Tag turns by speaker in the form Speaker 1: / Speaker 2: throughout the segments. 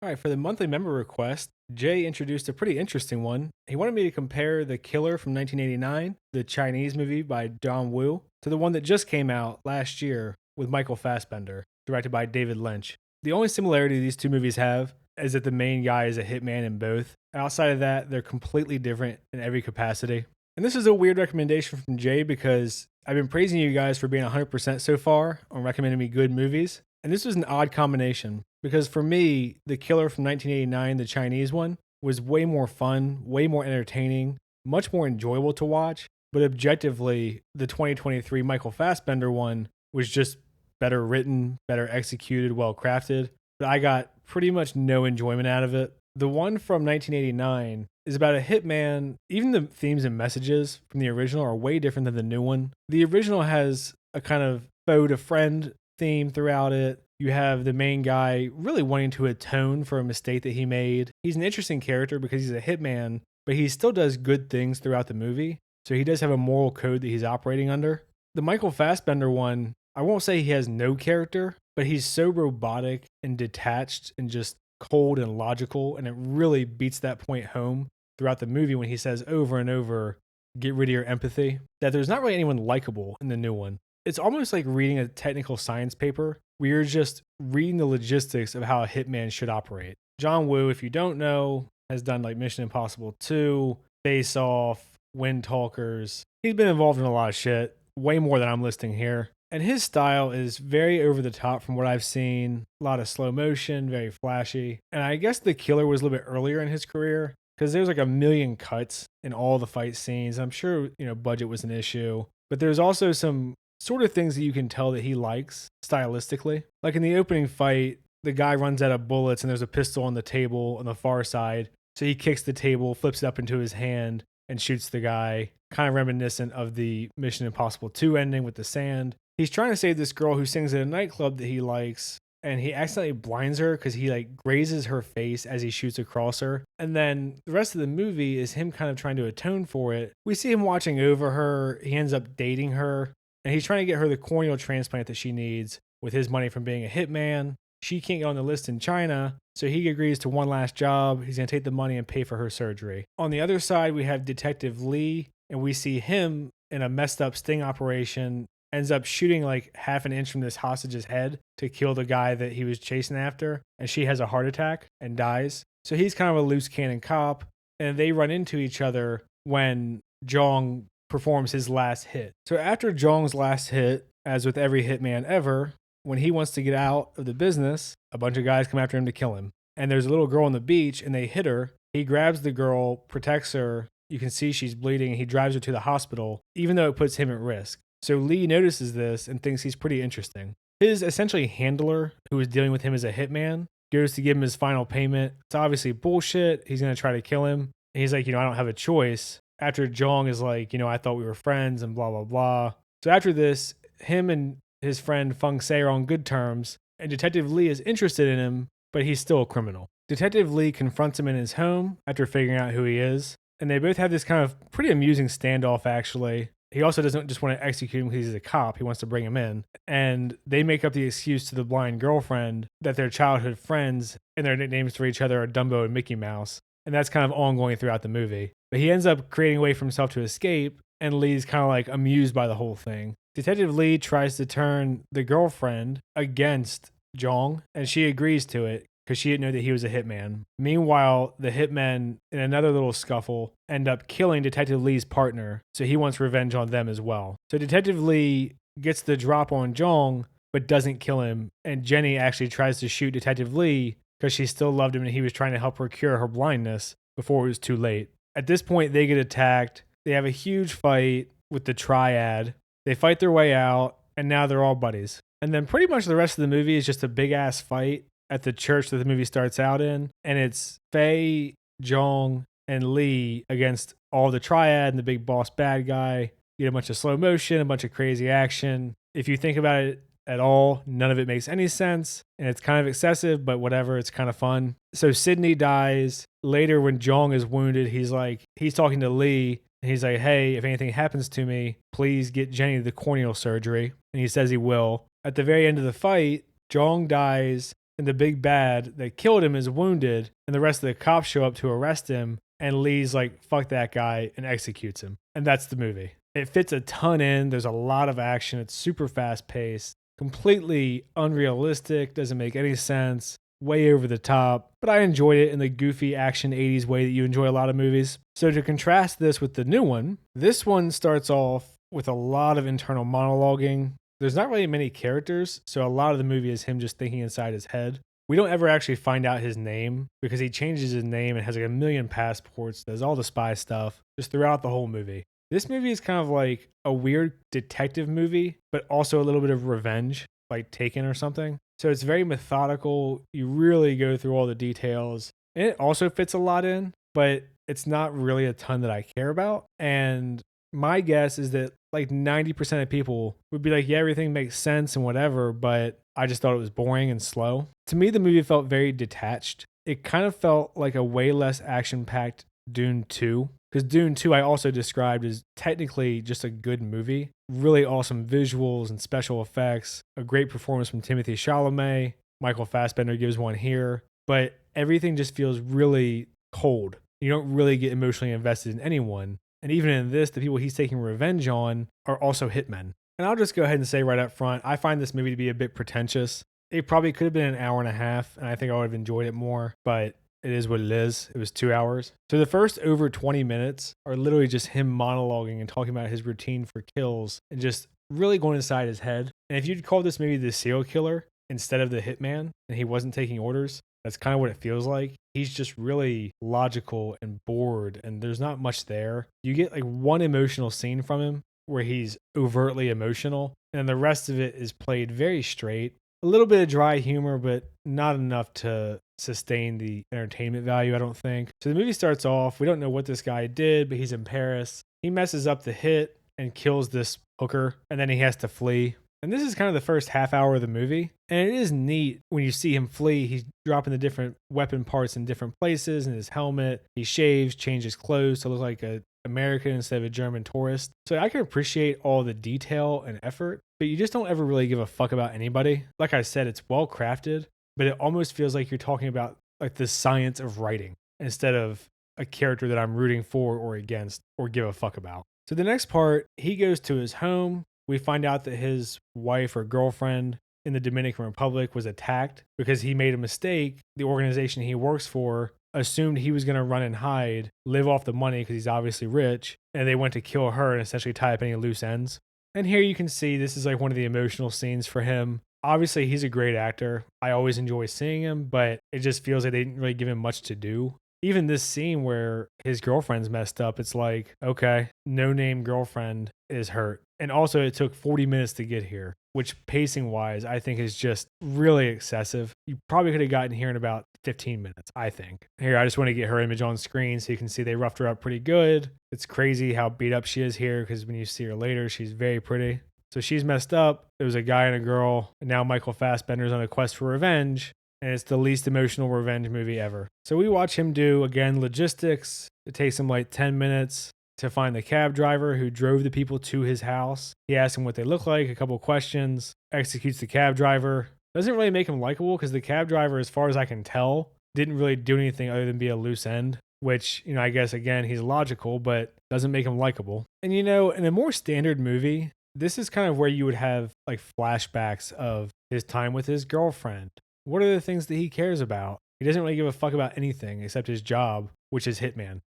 Speaker 1: All right, for the monthly member request, Jay introduced a pretty interesting one. He wanted me to compare The Killer from 1989, the Chinese movie by John Woo, to the one that just came out last year with Michael Fassbender, directed by David Lynch. The only similarity these two movies have is that the main guy is a hitman in both. Outside of that, they're completely different in every capacity. And this is a weird recommendation from Jay because I've been praising you guys for being 100% so far on recommending me good movies. And this was an odd combination because for me, The Killer from 1989, the Chinese one, was way more fun, way more entertaining, much more enjoyable to watch. But objectively, the 2023 Michael Fassbender one was just better written, better executed, well crafted. But I got pretty much no enjoyment out of it. The one from 1989 is about a hitman. Even the themes and messages from the original are way different than the new one. The original has a kind of foe to friend theme throughout it. You have the main guy really wanting to atone for a mistake that he made. He's an interesting character because he's a hitman, but he still does good things throughout the movie. So he does have a moral code that he's operating under. The Michael Fassbender one, I won't say he has no character, but he's so robotic and detached and just cold and logical. And it really beats that point home throughout the movie when he says over and over, get rid of your empathy, that there's not really anyone likable in the new one. It's almost like reading a technical science paper where you're just reading the logistics of how a hitman should operate. John Woo, if you don't know, has done like Mission Impossible 2, Face Off, Wind Talkers. He's been involved in a lot of shit, way more than I'm listing here. And his style is very over the top from what I've seen. A lot of slow motion, very flashy. And I guess The Killer was a little bit earlier in his career because there's like a million cuts in all the fight scenes. I'm sure, budget was an issue. But there's also some sort of things that you can tell that he likes stylistically. Like in the opening fight, the guy runs out of bullets and there's a pistol on the table on the far side. So he kicks the table, flips it up into his hand, and shoots the guy, kind of reminiscent of the Mission Impossible 2 ending with the sand. He's trying to save this girl who sings at a nightclub that he likes, and he accidentally blinds her because he like grazes her face as he shoots across her. And then the rest of the movie is him kind of trying to atone for it. We see him watching over her. He ends up dating her, and he's trying to get her the corneal transplant that she needs with his money from being a hitman. She can't get on the list in China, so he agrees to one last job. He's going to take the money and pay for her surgery. On the other side, we have Detective Lee, and we see him in a messed up sting operation, ends up shooting like half an inch from this hostage's head to kill the guy that he was chasing after, and she has a heart attack and dies. So he's kind of a loose cannon cop, and they run into each other when Jong performs his last hit. So after Jong's last hit, as with every hitman ever, when he wants to get out of the business, a bunch of guys come after him to kill him. And there's a little girl on the beach and they hit her. He grabs the girl, protects her. You can see she's bleeding and he drives her to the hospital, even though it puts him at risk. So Lee notices this and thinks he's pretty interesting. His essentially handler, who is dealing with him as a hitman, goes to give him his final payment. It's obviously bullshit. He's going to try to kill him. And he's like, I don't have a choice. After Jong is like, I thought we were friends and blah, blah, blah. So after this, him and his friend Feng Se are on good terms, and Detective Lee is interested in him, but he's still a criminal. Detective Lee confronts him in his home after figuring out who he is, and they both have this kind of pretty amusing standoff, actually. He also doesn't just want to execute him because he's a cop. He wants to bring him in. And they make up the excuse to the blind girlfriend that they're childhood friends, and their nicknames for each other are Dumbo and Mickey Mouse. And that's kind of ongoing throughout the movie. But he ends up creating a way for himself to escape, and Lee's kind of like amused by the whole thing. Detective Lee tries to turn the girlfriend against Jong, and she agrees to it because she didn't know that he was a hitman. Meanwhile, the hitmen, in another little scuffle, end up killing Detective Lee's partner, so he wants revenge on them as well. So Detective Lee gets the drop on Jong, but doesn't kill him, and Jenny actually tries to shoot Detective Lee because she still loved him and he was trying to help her cure her blindness before it was too late. At this point, they get attacked. They have a huge fight with the Triad. They fight their way out, and now they're all buddies. And then pretty much the rest of the movie is just a big-ass fight at the church that the movie starts out in. And it's Faye, Jong, and Lee against all the Triad and the big boss bad guy. You get a bunch of slow motion, a bunch of crazy action. If you think about it at all, none of it makes any sense. And it's kind of excessive, but whatever, it's kind of fun. So Sydney dies. Later, when Jong is wounded, he's talking to Lee. And he's like, hey, if anything happens to me, please get Jenny the corneal surgery. And he says he will. At the very end of the fight, Jong dies. and the big bad that killed him is wounded, and the rest of the cops show up to arrest him, and Lee's like, fuck that guy, and executes him. And that's the movie. It fits a ton in. There's a lot of action. It's super fast paced, completely unrealistic, doesn't make any sense, way over the top, but I enjoyed it in the goofy action 80s way that you enjoy a lot of movies. So to contrast this with the new one, this one starts off with a lot of internal monologuing. There's not really many characters, so a lot of the movie is him just thinking inside his head. We don't ever actually find out his name because he changes his name and has like a million passports, does all the spy stuff just throughout the whole movie. This movie is kind of like a weird detective movie, but also a little bit of revenge, like Taken or something. So it's very methodical. You really go through all the details. And it also fits a lot in, but it's not really a ton that I care about. And my guess is that like 90% of people would be like, yeah, everything makes sense and whatever, but I just thought it was boring and slow. To me, the movie felt very detached. It kind of felt like a way less action-packed Dune 2. Because Dune 2 I also described as technically just a good movie. Really awesome visuals and special effects. A great performance from Timothée Chalamet. Michael Fassbender gives one here. But everything just feels really cold. You don't really get emotionally invested in anyone. And even in this, the people he's taking revenge on are also hitmen. And I'll just go ahead and say right up front, I find this movie to be a bit pretentious. It probably could have been an hour and a half, and I think I would have enjoyed it more. But it is what it is. It was 2 hours. So the first over 20 minutes are literally just him monologuing and talking about his routine for kills and just really going inside his head. And if you'd call this maybe the serial killer instead of the hitman and he wasn't taking orders, that's kind of what it feels like. He's just really logical and bored and there's not much there. You get like one emotional scene from him where he's overtly emotional and the rest of it is played very straight. A little bit of dry humor, but not enough to sustain the entertainment value, I don't think. So the movie starts off, we don't know what this guy did, but he's in Paris. He messes up the hit and kills this hooker, and then he has to flee. And this is kind of the first half hour of the movie. And it is neat when you see him flee. He's dropping the different weapon parts in different places in his helmet. He shaves, changes clothes to look like a American instead of a German tourist. So I can appreciate all the detail and effort, but you just don't ever really give a fuck about anybody. Like I said, it's well crafted, but it almost feels like you're talking about like the science of writing instead of a character that I'm rooting for or against or give a fuck about. So the next part, he goes to his home. We find out that his wife or girlfriend in the Dominican Republic was attacked because he made a mistake. The organization he works for assumed he was going to run and hide, live off the money because he's obviously rich, and they went to kill her and essentially tie up any loose ends. And here you can see this is like one of the emotional scenes for him. Obviously, he's a great actor. I always enjoy seeing him, but it just feels like they didn't really give him much to do. Even this scene where his girlfriend's messed up, it's like, okay, no-name girlfriend is hurt. And also, it took 40 minutes to get here, which pacing-wise, I think is just really excessive. You probably could have gotten here in about 15 minutes, I think. Here, I just want to get her image on screen so you can see they roughed her up pretty good. It's crazy how beat up she is here because when you see her later, she's very pretty. So she's messed up. There was a guy and a girl, and now Michael Fassbender's on a quest for revenge, and it's the least emotional revenge movie ever. So we watch him do, again, logistics. It takes him like 10 minutes to find the cab driver who drove the people to his house. He asks him what they look like, a couple questions, executes the cab driver. Doesn't really make him likable because the cab driver, as far as I can tell, didn't really do anything other than be a loose end, which, I guess, again, he's logical, but doesn't make him likable. And, in a more standard movie, this is kind of where you would have like flashbacks of his time with his girlfriend. What are the things that he cares about? He doesn't really give a fuck about anything except his job, which is hitman.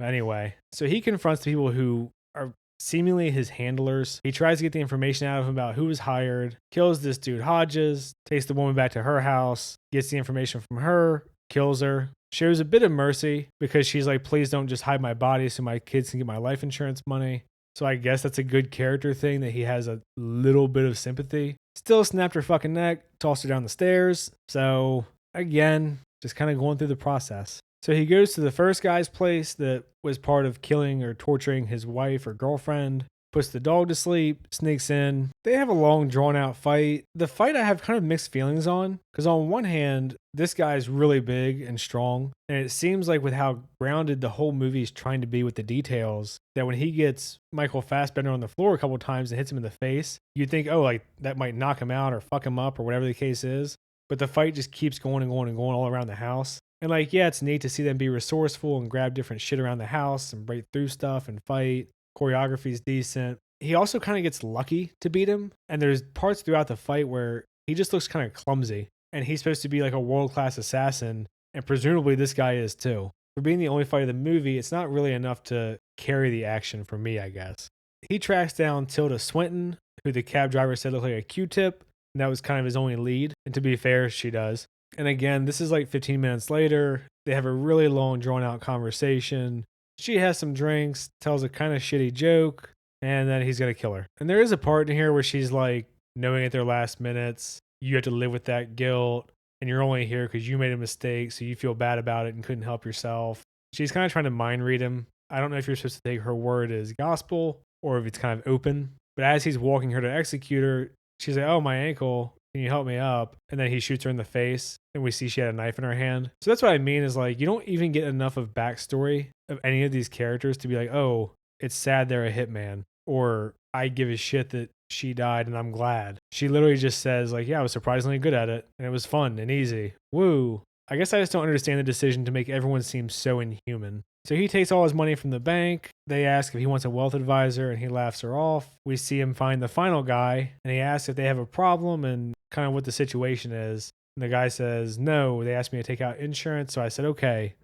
Speaker 1: Anyway, so he confronts the people who are seemingly his handlers. He tries to get the information out of him about who was hired, kills this dude Hodges, takes the woman back to her house, gets the information from her, kills her, shows a bit of mercy because she's like, please don't just hide my body so my kids can get my life insurance money. So I guess that's a good character thing that he has a little bit of sympathy. Still snapped her fucking neck, tossed her down the stairs. So again, just kind of going through the process. So he goes to the first guy's place that was part of killing or torturing his wife or girlfriend, puts the dog to sleep, sneaks in. They have a long drawn out fight. The fight I have kind of mixed feelings on because on one hand, this guy's really big and strong. And it seems like with how grounded the whole movie is trying to be with the details, that when he gets Michael Fassbender on the floor a couple of times and hits him in the face, you'd think, oh, like that might knock him out or fuck him up or whatever the case is. but the fight just keeps going and going and going all around the house. And like, yeah, it's neat to see them be resourceful and grab different shit around the house and break through stuff and fight. Choreography's decent. He also kind of gets lucky to beat him. And there's parts throughout the fight where he just looks kind of clumsy. And he's supposed to be like a world-class assassin. And presumably this guy is too. For being the only fight of the movie, it's not really enough to carry the action for me, I guess. He tracks down Tilda Swinton, who the cab driver said looked like a Q-tip. And that was kind of his only lead. And to be fair, she does. And again, this is like 15 minutes later. They have a really long, drawn-out conversation. She has some drinks, tells a kind of shitty joke, and then he's going to kill her. And there is a part in here where she's like, knowing at their last minutes, you have to live with that guilt, and you're only here because you made a mistake, so you feel bad about it and couldn't help yourself. She's kind of trying to mind read him. I don't know if you're supposed to take her word as gospel or if it's kind of open. But as he's walking her to execute her, she's like, oh, my ankle. Can you help me up? And then he shoots her in the face, and we see she had a knife in her hand. So that's what I mean is like, you don't even get enough of backstory of any of these characters to be like, oh, it's sad they're a hitman, or I give a shit that she died and I'm glad. She literally just says like, yeah, I was surprisingly good at it, and it was fun and easy. Woo. I guess I just don't understand the decision to make everyone seem so inhuman. So he takes all his money from the bank. They ask if he wants a wealth advisor, and he laughs her off. We see him find the final guy, and he asks if they have a problem and kind of what the situation is. And the guy says, no, they asked me to take out insurance. So I said, okay.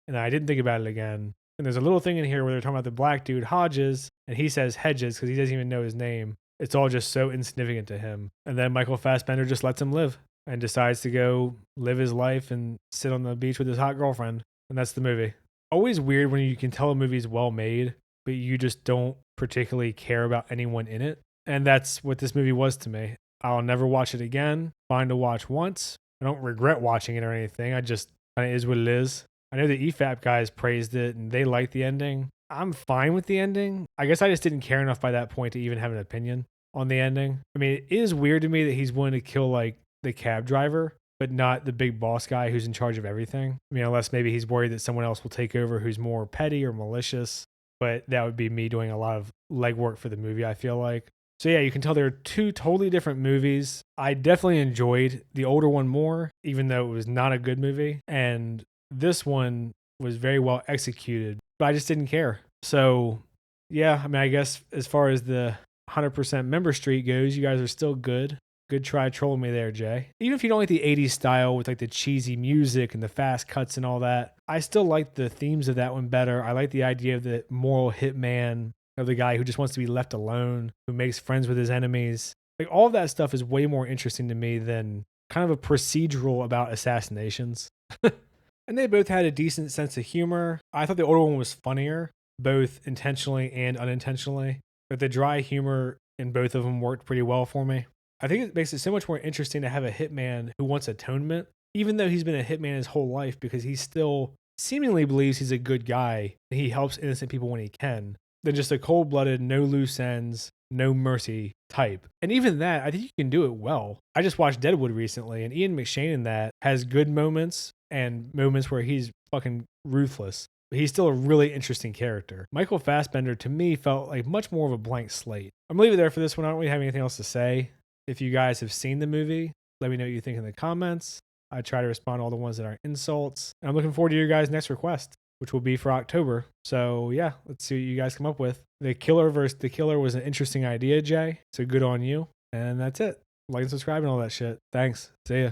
Speaker 1: And I didn't think about it again. And there's a little thing in here where they're talking about the black dude, Hodges, and he says Hedges because he doesn't even know his name. It's all just so insignificant to him. And then Michael Fassbender just lets him live and decides to go live his life and sit on the beach with his hot girlfriend. And that's the movie. Always weird when you can tell a movie's well made, but you just don't particularly care about anyone in it. And that's what this movie was to me. I'll never watch it again. Fine to watch once. I don't regret watching it or anything. I just, it is what it is. I know the EFAP guys praised it and they liked the ending. I'm fine with the ending. I guess I just didn't care enough by that point to even have an opinion on the ending. I mean, it is weird to me that he's willing to kill like the cab driver, but not the big boss guy who's in charge of everything. I mean, unless maybe he's worried that someone else will take over who's more petty or malicious. But that would be me doing a lot of legwork for the movie, I feel like. So yeah, you can tell they're two totally different movies. I definitely enjoyed the older one more, even though it was not a good movie. And this one was very well executed, but I just didn't care. So yeah, I mean, I guess as far as the 100% member streak goes, you guys are still good. Good try trolling me there, Jay. Even if you don't like the 80s style with like the cheesy music and the fast cuts and all that, I still like the themes of that one better. I like the idea of the moral hitman, of the guy who just wants to be left alone, who makes friends with his enemies. Like all of that stuff is way more interesting to me than kind of a procedural about assassinations. And they both had a decent sense of humor. I thought the older one was funnier, both intentionally and unintentionally. But the dry humor in both of them worked pretty well for me. I think it makes it so much more interesting to have a hitman who wants atonement, even though he's been a hitman his whole life, because he still seemingly believes he's a good guy. He helps innocent people when he can, than just a cold-blooded, no loose ends, no mercy type. And even that, I think you can do it well. I just watched Deadwood recently, and Ian McShane in that has good moments and moments where he's fucking ruthless. But he's still a really interesting character. Michael Fassbender, to me, felt like much more of a blank slate. I'm going to leave it there for this one. I don't really have anything else to say. If you guys have seen the movie, let me know what you think in the comments. I try to respond to all the ones that aren't insults. And I'm looking forward to your guys' next request, which will be for October. So yeah, let's see what you guys come up with. The Killer versus the Killer was an interesting idea, Jay. So good on you. And that's it. Like and subscribe and all that shit. Thanks. See ya.